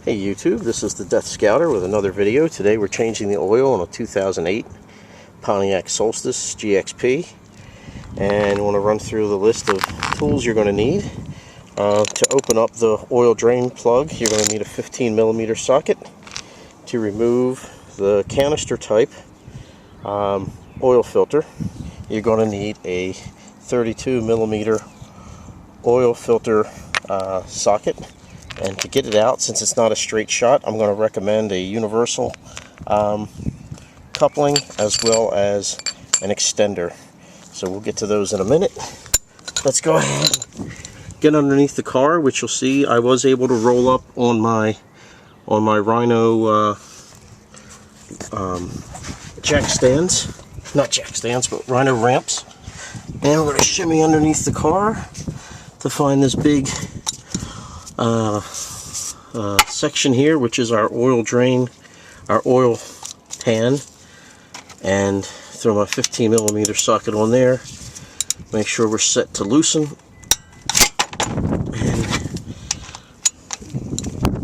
Hey YouTube, this is the Death Scouter with another video. Today we're changing the oil on a 2008 Pontiac Solstice GXP, and I want to run through the list of tools you're going to need. To open up the oil drain plug, you're going to need a 15mm socket. To remove the canister type oil filter, you're going to need a 32mm oil filter socket. And to get it out, since it's not a straight shot, I'm going to recommend a universal coupling as well as an extender. So we'll get to those in a minute. Let's go ahead and get underneath the car, which you'll see I was able to roll up on my Rhino jack stands. Not jack stands, but Rhino ramps. And we're going to shimmy underneath the car to find this big section here, which is our oil drain, our oil pan, and throw my 15mm socket on there. Make sure we're set to loosen and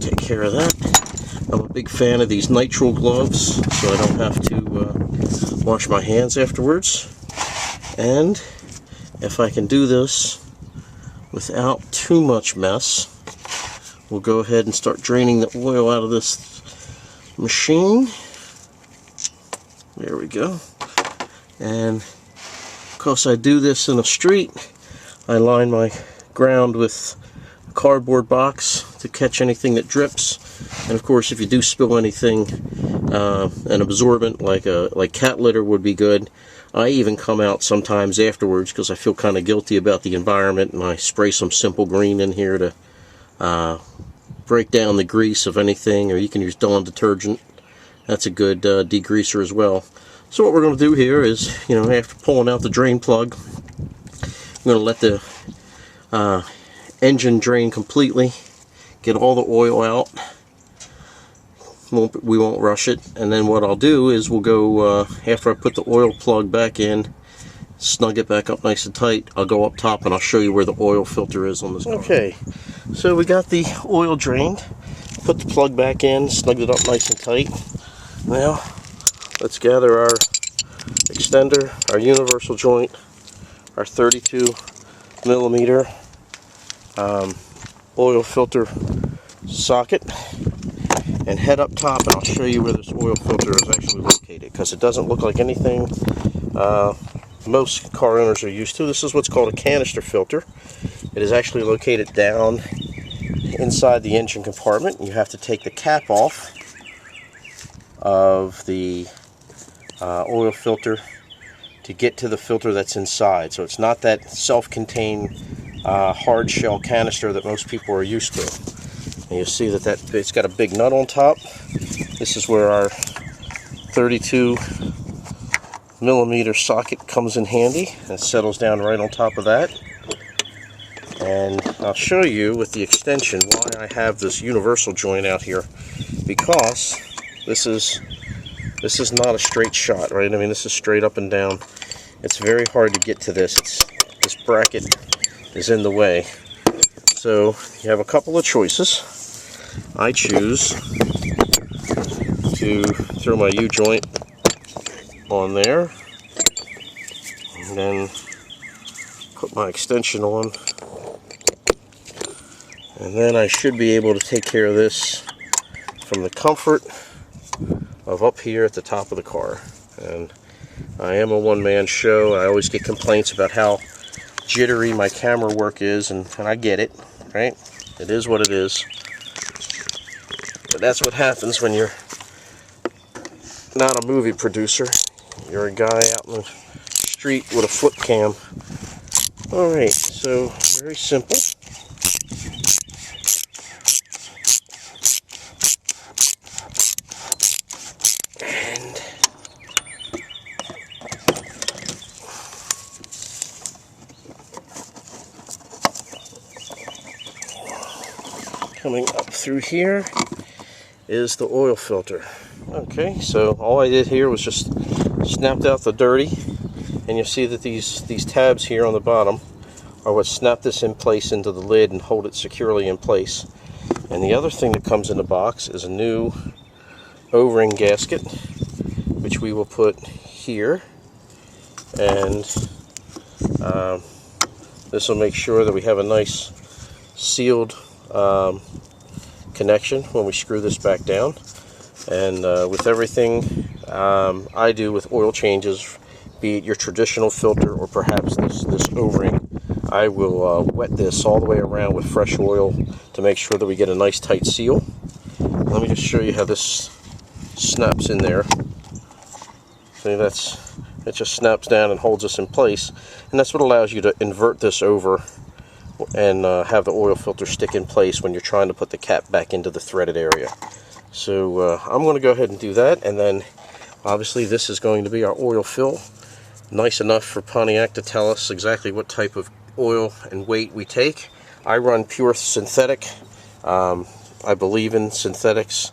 take care of that. I'm a big fan of these nitrile gloves, so I don't have to wash my hands afterwards. And if I can do this without too much mess, we'll go ahead and start draining the oil out of this machine. There we go. And because I do this in a street, I line my ground with a cardboard box to catch anything that drips. And of course, if you do spill anything, an absorbent like cat litter would be good. I even come out sometimes afterwards because I feel kind of guilty about the environment, and I spray some Simple Green in here to break down the grease of anything, or you can use Dawn detergent. That's a good degreaser as well. So what we're going to do here is, after pulling out the drain plug, I'm going to let the engine drain completely, get all the oil out. We won't rush it. And then what I'll do is we'll go, after I put the oil plug back in, snug it back up nice and tight, I'll go up top and I'll show you where the oil filter is on this car. Okay, so we got the oil drained, put the plug back in, snugged it up nice and tight. Now let's gather our extender, our universal joint, our 32mm oil filter socket, and head up top, and I'll show you where this oil filter is actually located, because it doesn't look like anything most car owners are used to. This is what's called a canister filter. It is actually located down inside the engine compartment. You have to take the cap off of the oil filter to get to the filter that's inside. So it's not that self-contained hard shell canister that most people are used to. And you'll see that it's got a big nut on top. This is where our 32mm socket comes in handy, and settles down right on top of that. And I'll show you with the extension why I have this universal joint out here, because this is not a straight shot, right? I mean, this is straight up and down. It's very hard to get to this. This bracket is in the way. So you have a couple of choices. I choose to throw my U-joint on there, and then put my extension on, and then I should be able to take care of this from the comfort of up here at the top of the car. And I am a one-man show. I always get complaints about how jittery my camera work is, and I get it, right? It is what it is. But that's what happens when you're not a movie producer. You're a guy out in the street with a flip cam. Alright, so very simple. And coming up through here is the oil filter. Okay, so all I did here was just snapped out the dirty, and you'll see that these tabs here on the bottom are what snap this in place into the lid and hold it securely in place. And the other thing that comes in the box is a new O-ring gasket, which we will put here, and this will make sure that we have a nice sealed connection when we screw this back down. And with everything I do with oil changes, be it your traditional filter or perhaps this O-ring, I will wet this all the way around with fresh oil to make sure that we get a nice tight seal. Let me just show you how this snaps in there. See, it just snaps down and holds us in place, and that's what allows you to invert this over and have the oil filter stick in place when you're trying to put the cap back into the threaded area. So I'm going to go ahead and do that, and then obviously this is going to be our oil fill. Nice enough for Pontiac to tell us exactly what type of oil and weight we take. I run pure synthetic. I believe in synthetics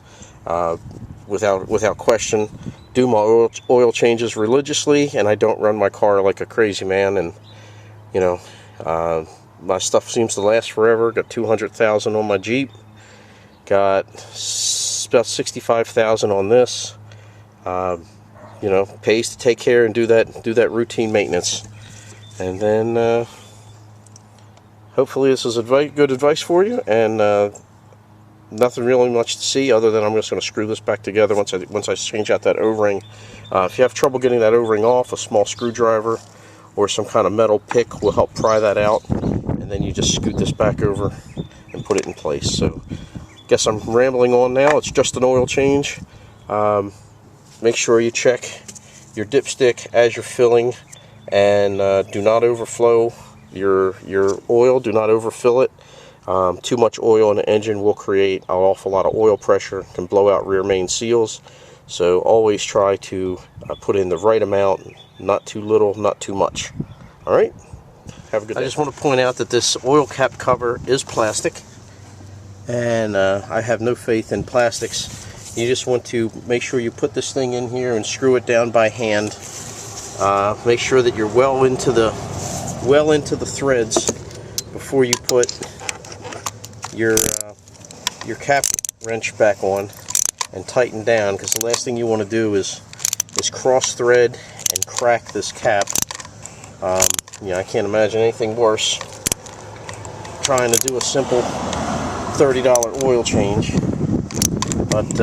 without question. Do my oil changes religiously, and I don't run my car like a crazy man. And you know, my stuff seems to last forever. Got 200,000 on my Jeep. Got about 65,000 on this. You know, pays to take care and do that routine maintenance. And then hopefully this is good advice for you, and nothing really much to see other than I'm just going to screw this back together once I change out that O-ring. If you have trouble getting that O-ring off, a small screwdriver or some kind of metal pick will help pry that out, and then you just scoot this back over and put it in place. So guess I'm rambling on now. It's just an oil change. Make sure you check your dipstick as you're filling, and do not overflow your oil. Do not overfill it. Too much oil in the engine will create an awful lot of oil pressure, can blow out rear main seals. So always try to put in the right amount, not too little, not too much. Alright, have a good day. I just want to point out that this oil cap cover is plastic, and I have no faith in plastics. You just want to make sure you put this thing in here and screw it down by hand. Make sure that you're well into the threads before you put your cap wrench back on and tighten down, because the last thing you want to do is cross thread and crack this cap. Yeah, I can't imagine anything worse trying to do a simple $30 oil change. But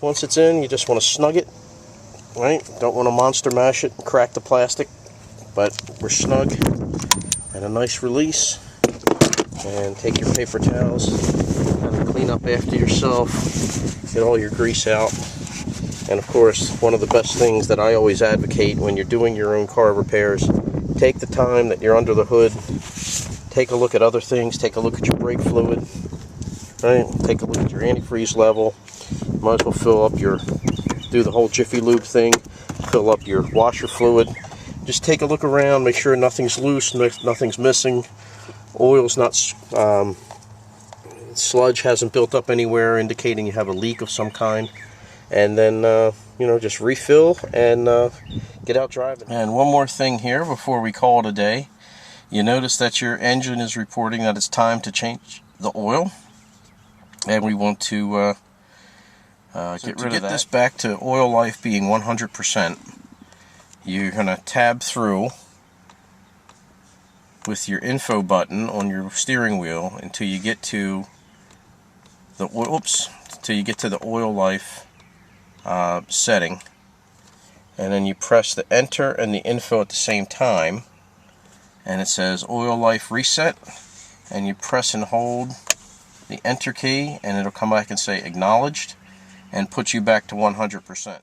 once it's in, you just want to snug it, right? Don't want to monster mash it and crack the plastic, but we're snug. And a nice release. And take your paper towels, kind of clean up after yourself, get all your grease out. And of course, one of the best things that I always advocate when you're doing your own car repairs, take the time that you're under the hood, take a look at other things, take a look at your brake fluid, right? Take a look at your antifreeze level. Might as well do the whole Jiffy Lube thing, fill up your washer fluid. Just take a look around, make sure nothing's loose, nothing's missing, oil's not, sludge hasn't built up anywhere indicating you have a leak of some kind. And then, you know, just refill and get out driving. And one more thing here before we call it a day. You notice that your engine is reporting that it's time to change the oil. And we want to get rid of that. This back to oil life being 100%. You're going to tab through with your info button on your steering wheel until you get to the oil life setting, and then you press the enter and the info at the same time, and it says oil life reset, and you press and hold the enter key and it'll come back and say acknowledged and put you back to 100%.